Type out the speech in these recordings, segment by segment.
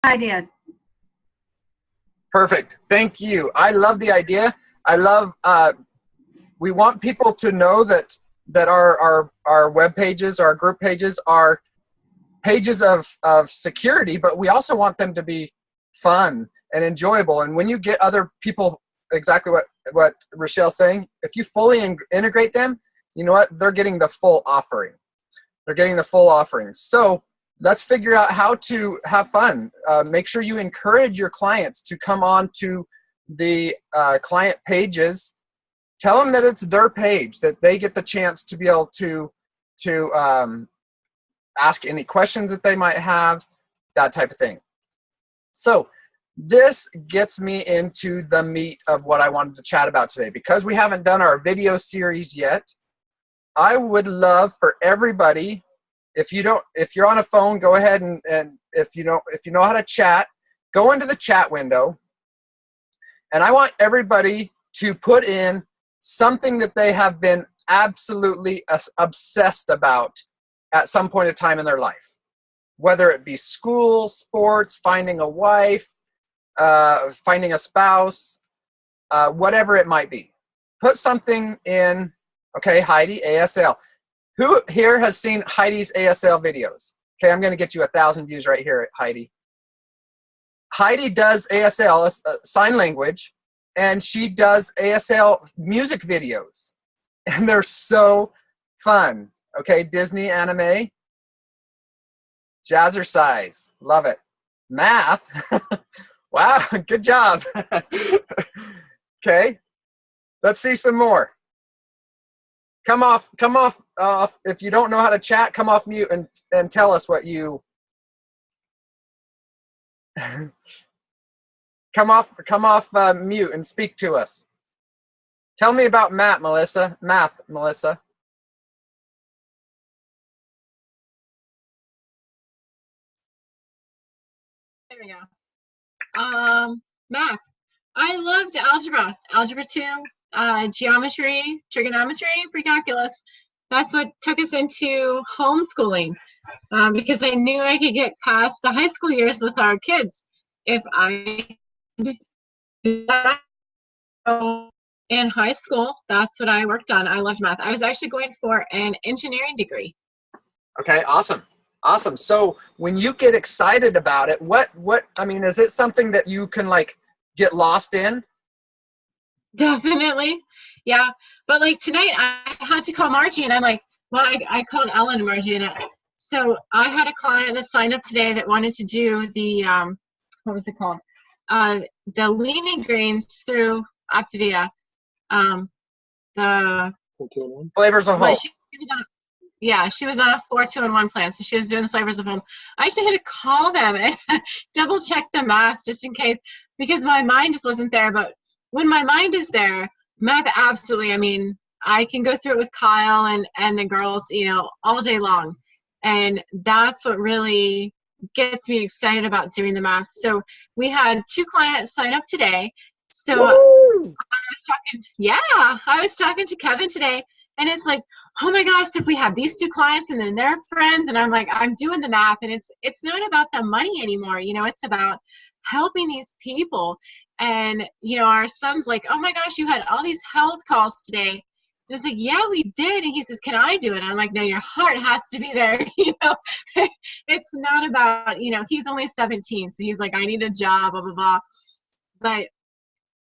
idea. Perfect. Thank you. I love the idea. I love, we want people to know that our web pages, our group pages are pages of security, but we also want them to be fun and enjoyable. And when you get other people, exactly what Rochelle's saying, if you fully integrate them, you know what? They're getting the full offering. They're getting the full offering. So let's figure out how to have fun. Make sure you encourage your clients to come on to the client pages. Tell them that it's their page, that they get the chance to be able to ask any questions that they might have, that type of thing. So this gets me into the meat of what I wanted to chat about today. Because we haven't done our video series yet, I would love for everybody, if you're on a phone, go ahead and if you know how to chat, go into the chat window, and I want everybody to put in something that they have been absolutely obsessed about at some point in time in their life, whether it be school, sports, finding a wife, finding a spouse, whatever it might be. Put something in. Okay, Heidi, ASL. Who here has seen Heidi's ASL videos? Okay, I'm going to get you 1,000 views right here, Heidi. Heidi does ASL, sign language, and she does ASL music videos. And they're so fun. Okay, Disney, anime, jazzercise, love it. Math, wow, good job. Okay, let's see some more. Come off. If you don't know how to chat, come off mute and tell us what you. come off mute and speak to us. Tell me about math, Melissa. There we go. Math. I loved algebra 2, geometry, trigonometry, pre-calculus. That's what took us into homeschooling, because I knew I could get past the high school years with our kids if I did that. In high school, that's what I worked on. I loved math. I was actually going for an engineering degree. Okay, awesome. So when you get excited about it, I mean, is it something that you can like get lost in? Definitely. Yeah. But like tonight I had to call Margie, and I'm like, well, I called Ellen and Margie, and so I had a client that signed up today that wanted to do the, what was it called? The lean greens through Optavia. The Flavors of Home. She was on a 4-2-1 plan, so she was doing the Flavors of Home. I actually had to call them and double check the math just in case, because my mind just wasn't there. But when my mind is there, math absolutely. I mean, I can go through it with Kyle and the girls, all day long, and that's what really gets me excited about doing the math. So we had 2 clients sign up today. So I was talking to Kevin today, and it's like, oh my gosh, if we have these 2 clients and then they're friends, and I'm like, I'm doing the math, and it's not about the money anymore. It's about helping these people. And our son's like, oh my gosh, you had all these health calls today. And it's like, yeah, we did. And he says, can I do it? I'm like, no, your heart has to be there. It's not about, he's only 17. So he's like, I need a job, blah, blah, blah. But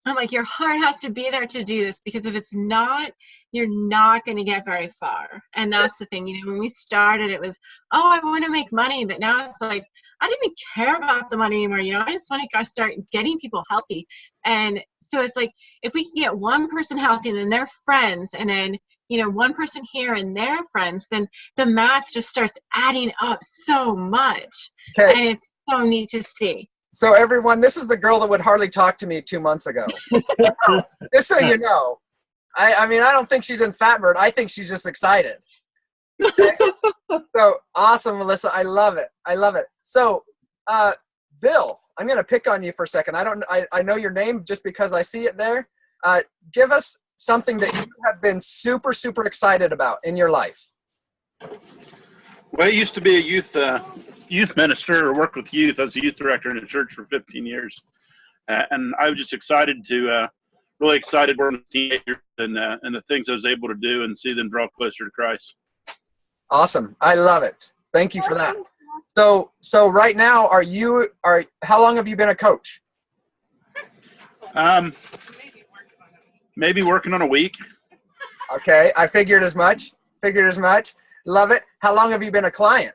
I'm like, your heart has to be there to do this, because if it's not, you're not going to get very far. And that's the thing. When we started, it was, oh, I want to make money. But now it's like, I don't even care about the money anymore. I just want to start getting people healthy. And so it's like, if we can get one person healthy and then their friends, and then, one person here and their friends, then the math just starts adding up so much. Okay. And it's so neat to see. So everyone, this is the girl that would hardly talk to me 2 months ago. Just so you know. I mean, I don't think she's in fat bird. I think she's just excited. Okay? So awesome, Melissa. I love it. So, Bill, I'm going to pick on you for a second. I know your name just because I see it there. Give us something that you have been super, super excited about in your life. Well, I used to be a youth youth minister or work with youth. I was a youth director in a church for 15 years. And I was just excited to, really excited working with teenagers and the things I was able to do and see them draw closer to Christ. Awesome. I love it. Thank you for that. So right now, how long have you been a coach? Maybe working on a week. Okay. I figured as much. Love it. How long have you been a client?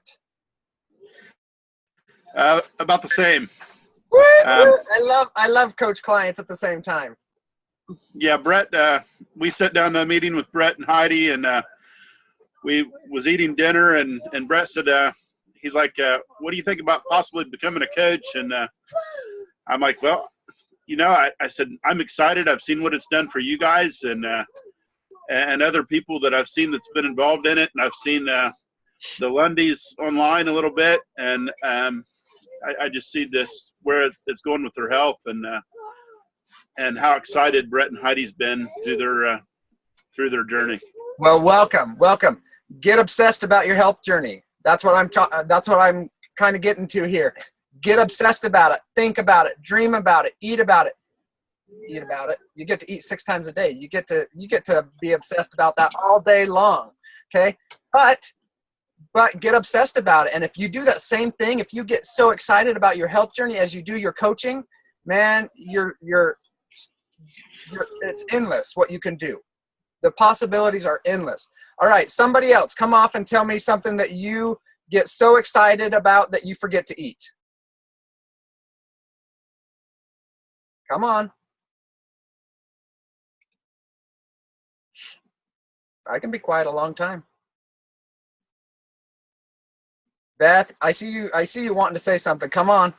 About the same. I love coach clients at the same time. Yeah, Brett, we sat down to a meeting with Brett and Heidi, and we was eating dinner, and Brett said, he's like, what do you think about possibly becoming a coach? And I'm like, well, you know, I said, I'm excited. I've seen what it's done for you guys and other people that I've seen that's been involved in it. And I've seen the Lundys online a little bit, and I just see this where it's going with their health, and how excited Brett and Heidi's been through their journey. Well, welcome. Get obsessed about your health journey. That's what I'm kind of getting to here. Get obsessed about it. Think about it. Dream about it. Eat about it. You get to eat 6 times a day. You get to be obsessed about that all day long. Okay, but get obsessed about it. And if you do that same thing, if you get so excited about your health journey as you do your coaching, man, it's endless what you can do. The possibilities are endless. All right, somebody else, come off and tell me something that you get so excited about that you forget to eat. Come on. I can be quiet a long time. Beth, I see you wanting to say something. Come on.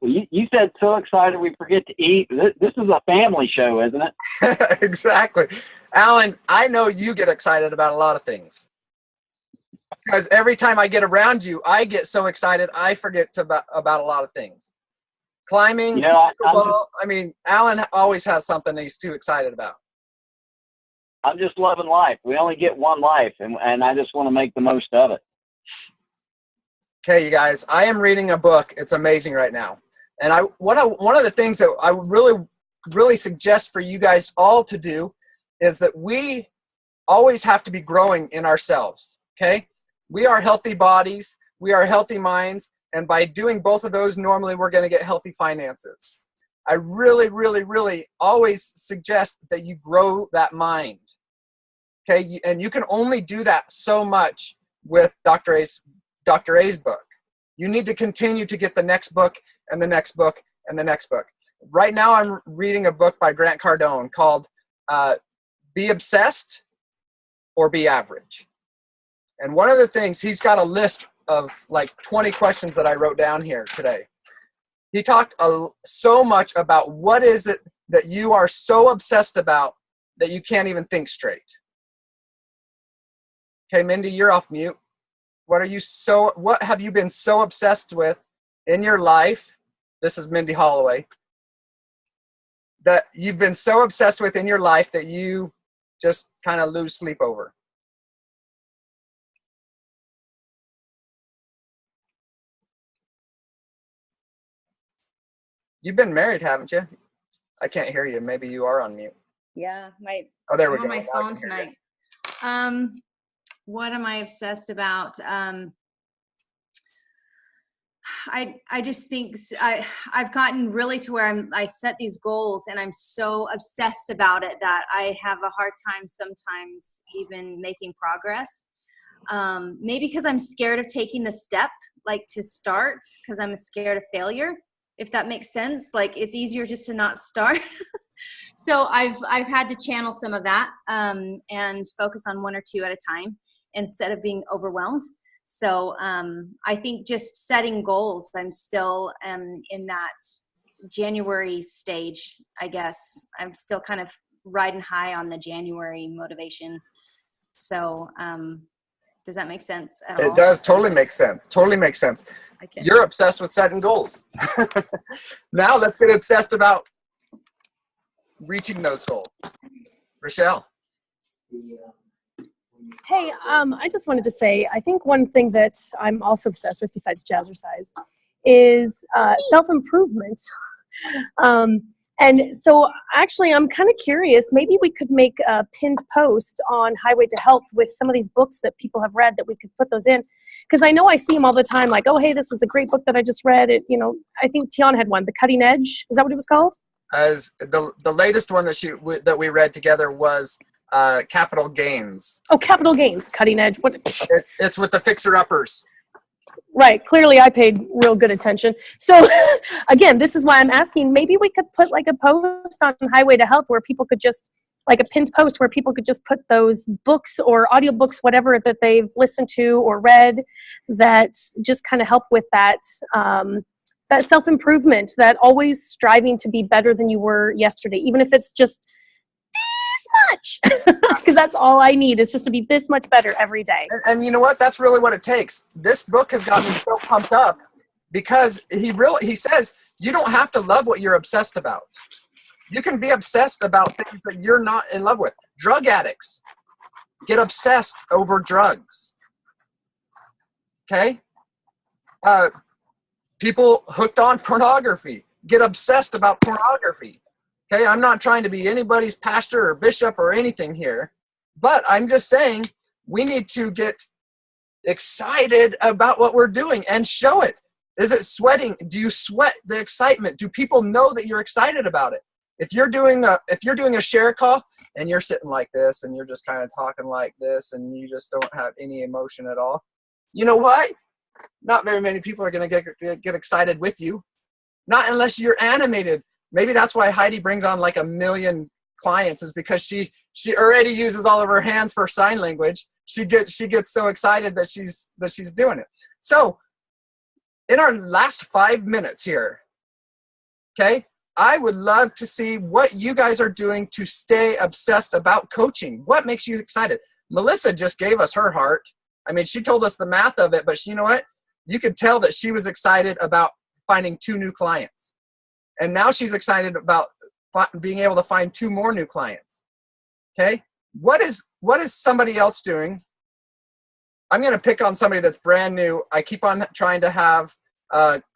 You said so excited we forget to eat. This is a family show, isn't it? Exactly. Alan, I know you get excited about a lot of things. Because every time I get around you, I get so excited I forget about a lot of things. Climbing, pickleball, Alan always has something that he's too excited about. I'm just loving life. We only get one life, and I just want to make the most of it. Okay, you guys, I am reading a book. It's amazing right now. And one of the things that I really, really suggest for you guys all to do is that we always have to be growing in ourselves, okay? We are healthy bodies. We are healthy minds. And by doing both of those, normally we're going to get healthy finances. I really, really, really always suggest that you grow that mind, okay? And you can only do that so much with Dr. A's book. You need to continue to get the next book and the next book and the next book. Right now I'm reading a book by Grant Cardone called Be Obsessed or Be Average. And one of the things, he's got a list of like 20 questions that I wrote down here today. He talked so much about what is it that you are so obsessed about that you can't even think straight. Okay, Mindy, you're off mute. What have you been so obsessed with in your life? This is Mindy Holloway. That you've been so obsessed with in your life that you just kind of lose sleep over. You've been married, haven't you? I can't hear you. Maybe you are on mute. Yeah, there we go. I'm on my phone tonight. What am I obsessed about? I just think I've gotten really to where I set these goals and I'm so obsessed about it that I have a hard time sometimes even making progress. Maybe because I'm scared of taking the step, like to start, because I'm scared of failure, if that makes sense. Like it's easier just to not start. So I've had to channel some of that and focus on one or two at a time instead of being overwhelmed. So I think just setting goals, I'm still in that January stage, I guess. I'm still kind of riding high on the January motivation. So does that make sense at all? It does totally make sense. Totally makes sense. Okay. You're obsessed with setting goals. Now let's get obsessed about reaching those goals. Rochelle. When Hey, I just wanted to say, I think one thing that I'm also obsessed with besides jazzercise is self-improvement. And so actually, I'm kind of curious, maybe we could make a pinned post on Highway to Health with some of these books that people have read, that we could put those in. Because I know I see them all the time, like, oh, hey, this was a great book that I just read. It, you know, I think Tiana had one, The Cutting Edge. Is that what it was called? As the latest one that we read together was Capital Gains. Oh, Capital Gains, Cutting Edge. What? It's with the fixer-uppers. Right. Clearly, I paid real good attention. So, again, this is why I'm asking. Maybe we could put like a post on Highway to Health where people could just, like a pinned post where people could just put those books or audiobooks, whatever that they've listened to or read, that just kind of help with that that self-improvement, that always striving to be better than you were yesterday, even if it's just much, because that's all I need, is just to be this much better every day. And you know what? That's really what it takes. This book has got me so pumped up because he says you don't have to love what you're obsessed about. You can be obsessed about things that you're not in love with. Drug addicts get obsessed over drugs. Okay? People hooked on pornography get obsessed about pornography. Okay, I'm not trying to be anybody's pastor or bishop or anything here, but I'm just saying we need to get excited about what we're doing and show it. Is it sweating? Do you sweat the excitement? Do people know that you're excited about it? If you're doing a share call and you're sitting like this and you're just kind of talking like this and you just don't have any emotion at all, you know what? Not very many people are going to get excited with you. Not unless you're animated. Maybe that's why Heidi brings on like 1 million clients, is because she already uses all of her hands for sign language. She gets so excited that she's doing it. So in our last 5 minutes here, okay, I would love to see what you guys are doing to stay obsessed about coaching. What makes you excited? Melissa just gave us her heart. I mean, she told us the math of it, but you know what? You could tell that she was excited about finding 2 new clients. And now she's excited about being able to find 2 more new clients. Okay? What is somebody else doing? I'm going to pick on somebody that's brand new. I keep on trying to have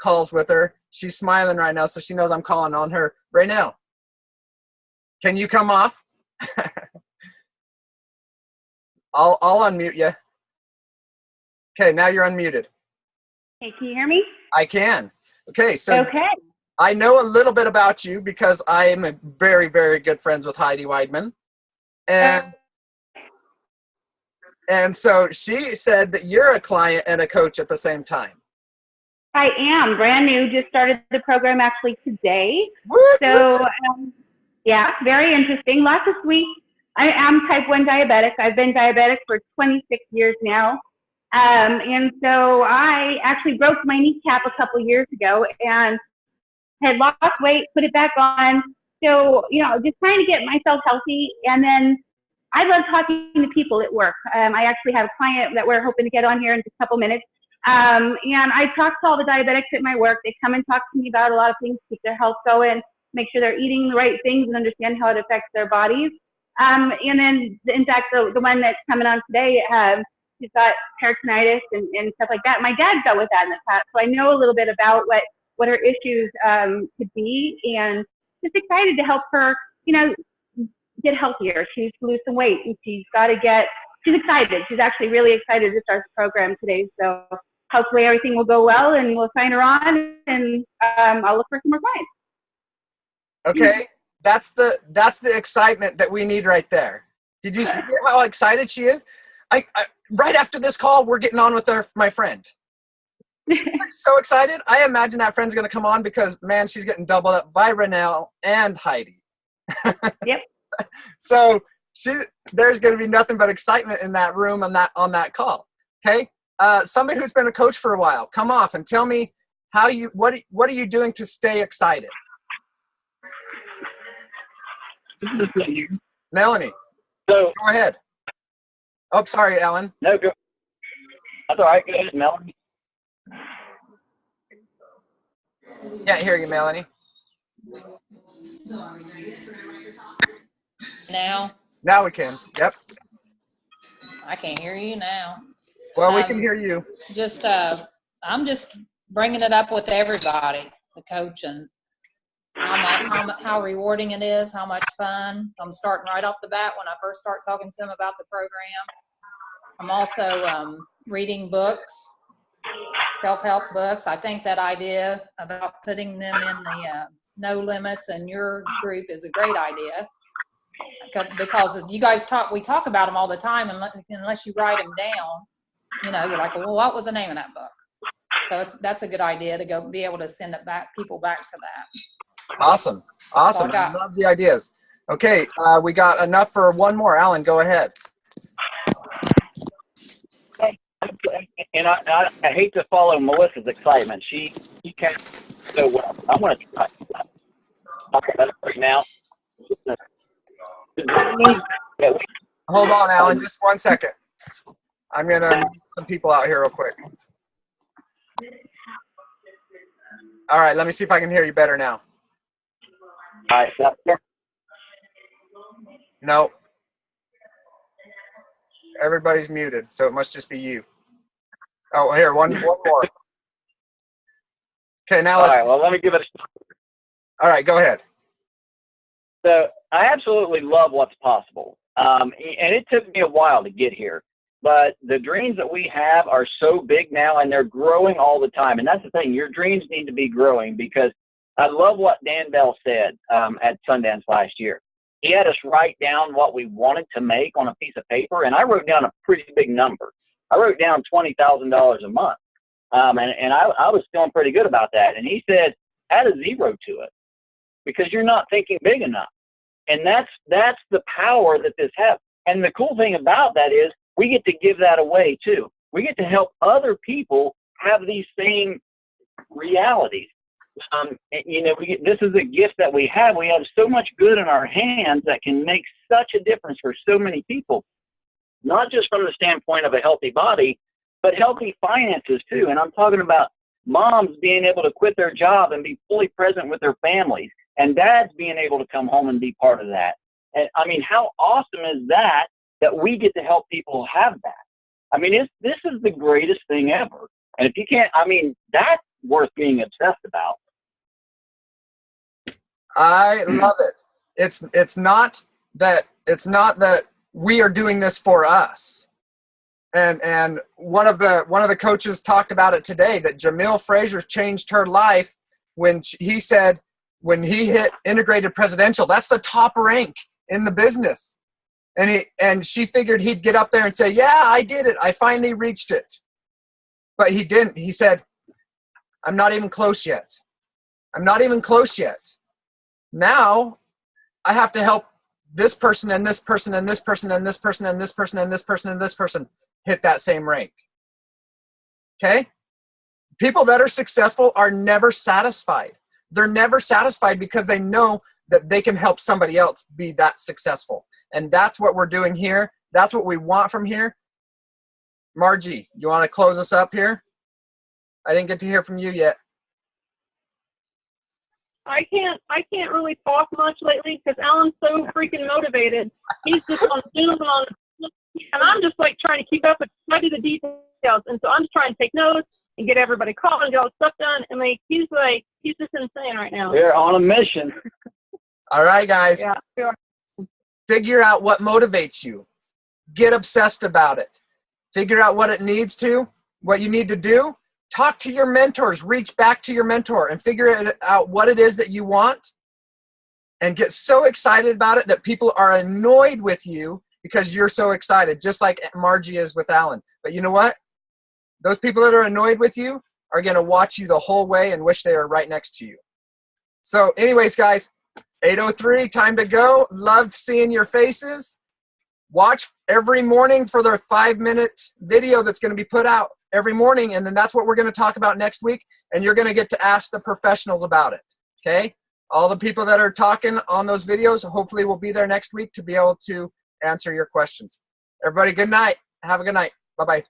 calls with her. She's smiling right now, so she knows I'm calling on her. Raynell, can you come off? I'll unmute you. Okay, now you're unmuted. Hey, can you hear me? I can. Okay, so okay. I know a little bit about you because I am a very, very good friends with Heidi Weidman. And so she said that you're a client and a coach at the same time. I am brand new, just started the program actually today. So yeah, very interesting. Lots of sweet. I am type 1 diabetic. I've been diabetic for 26 years now. And so I actually broke my kneecap a couple years ago and had lost weight, put it back on. So, you know, just trying to get myself healthy. And then I love talking to people at work. I actually have a client that we're hoping to get on here in just a couple minutes. And I talk to all the diabetics at my work. They come and talk to me about a lot of things, keep their health going, make sure they're eating the right things and understand how it affects their bodies. And then, in fact, the one that's coming on today, she's got peritonitis and stuff like that. My dad dealt with that in the past, so I know a little bit about what her issues could be, and just excited to help her, you know, get healthier. She needs to lose some weight, and she's excited. She's actually really excited to start the program today. So hopefully everything will go well, and we'll sign her on, and I'll look for some more clients. Okay, that's the excitement that we need right there. Did you hear how excited she is? I right after this call, we're getting on with my friend. She's so excited. I imagine that friend's going to come on because, man, she's getting doubled up by Raynell and Heidi. Yep. So there's going to be nothing but excitement in that room on that call. Okay. Somebody who's been a coach for a while, come off and tell me what are you doing to stay excited? Melanie. So go ahead. Oh, sorry, Alan. No, go. That's all right. Go ahead, Melanie. Can't hear you, Melanie. Now we can. Yep. I can't hear you now. Well, we can hear you. Just, I'm just bringing it up with everybody, the coach, and how rewarding it is, how much fun. I'm starting right off the bat when I first start talking to them about the program. I'm also reading books, self-help books. I think that idea about putting them in the no limits in your group is a great idea, because you guys we talk about them all the time, and unless you write them down, you know, you're like, well, what was the name of that book? So that's a good idea to go be able to send it back, people back to that. Awesome. Awesome. I love the ideas. Okay, we got enough for one more. Alan, go ahead. And I hate to follow Melissa's excitement. She can't so well. I want to try right now. Hold on, Alan, just 1 second. I'm going to move some people out here real quick. All right, let me see if I can hear you better now. All right, no. Everybody's muted, so it must just be you. Oh, here, one more. Okay, now let's. All right, well, let me give it a shot. All right, go ahead. So I absolutely love what's possible. And it took me a while to get here. But the dreams that we have are so big now, and they're growing all the time. And that's the thing. Your dreams need to be growing, because I love what Dan Bell said at Sundance last year. He had us write down what we wanted to make on a piece of paper, and I wrote down a pretty big number. I wrote down $20,000 a month, and I was feeling pretty good about that. And he said, add a zero to it, because you're not thinking big enough. And that's the power that this has. And the cool thing about that is we get to give that away too. We get to help other people have these same realities. You know, this is a gift that we have. We have so much good in our hands that can make such a difference for so many people, not just from the standpoint of a healthy body, but healthy finances too. And I'm talking about moms being able to quit their job and be fully present with their families, and dads being able to come home and be part of that. And I mean, how awesome is that we get to help people have that? I mean, this is the greatest thing ever. And if you can't, I mean, that's worth being obsessed about. I love it. It's not that we are doing this for us. And one of the coaches talked about it today, that Jamil Frazier changed her life when he said, when he hit integrated presidential, that's the top rank in the business. And she figured he'd get up there and say, yeah, I did it. I finally reached it. But he didn't. He said, I'm not even close yet. I'm not even close yet. Now I have to help this person and this person and this person and this person and this person and this person and this person hit that same rank. Okay? People that are successful are never satisfied. They're never satisfied because they know that they can help somebody else be that successful. And that's what we're doing here. That's what we want from here. Margie, you want to close us up here? I didn't get to hear from you yet. I can't really talk much lately because Alan's so freaking motivated. He's just on Zoom and I'm just like trying to keep up with study the details. And so I'm just trying to take notes and get everybody called and get all the stuff done. And he's just insane right now. They're on a mission. All right, guys. Yeah, sure. Figure out what motivates you. Get obsessed about it. Figure out what you need to do. Talk to your mentors. Reach back to your mentor and figure out what it is that you want, and get so excited about it that people are annoyed with you because you're so excited, just like Margie is with Alan. But you know what? Those people that are annoyed with you are going to watch you the whole way and wish they were right next to you. So anyways, guys, 8:03, time to go. Loved seeing your faces. Watch every morning for their 5-minute video that's going to be put out every morning, and then that's what we're going to talk about next week, and you're going to get to ask the professionals about it, okay? All the people that are talking on those videos hopefully will be there next week to be able to answer your questions. Everybody, good night. Have a good night. Bye-bye.